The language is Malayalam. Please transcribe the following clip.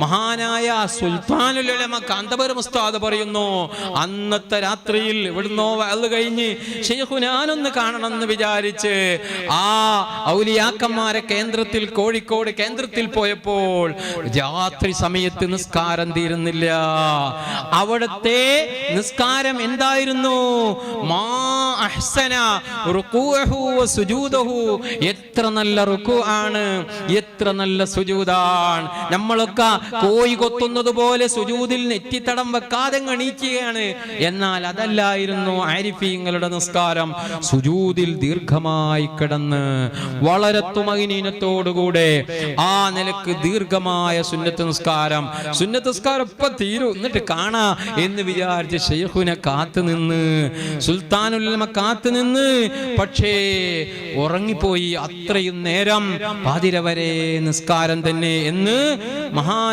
മഹാനായ സുൽത്താനുൽ ഉലമ കാന്തപുരം ഉസ്താദ് പറയുന്നു, അന്നത്തെ രാത്രിയിൽ ഇവിടുന്നോ അത് കഴിഞ്ഞ് ശൈഖുനാനൊന്ന് കാണണമെന്ന് വിചാരിച്ച് ആ ഔലിയാക്കന്മാരെ കേന്ദ്രത്തിൽ, കോഴിക്കോട് കേന്ദ്രത്തിൽ പോയപ്പോൾ രാത്രി സമയത്ത് നിസ്കാരം തീരുന്നില്ല. അവിടുത്തെ നിസ്കാരം എന്തായിരുന്നു? മാ അഹ്സന റുകൂഅഹു വസുജൂദഹു, എത്ര നല്ല റുകൂ ആണ്, എത്ര നല്ല സുജൂദാണ്. നമ്മളൊക്കെ കോഴി കൊത്തുന്നത് പോലെ സുജൂദിൽ നെറ്റിത്തടം വെക്കാതെ എണീക്കുകയാണ്. എന്നാൽ അതല്ലായിരുന്നു ആരിഫീങ്ങളുടെ നിസ്കാരം. സുജൂദിൽ ദീർഘമായി കിടന്ന് വളരെ തുമഇനീനത്തോടുകൂടെ ആ നിലക്ക് ദീർഘമായ സുന്നത്ത് നിസ്കാരം ഇപ്പൊ തീരും, എന്നിട്ട് കാണാ എന്ന് വിചാരിച്ച് ശൈഖുനെ കാത്തുനിന്ന്, സുൽത്താനുൽ ഉലമ കാത്തുനിന്ന്, പക്ഷേ ഉറങ്ങിപ്പോയി. അത്രയും നേരം പാതിര വരെ നിസ്കാരം തന്നെ എന്ന് മഹാ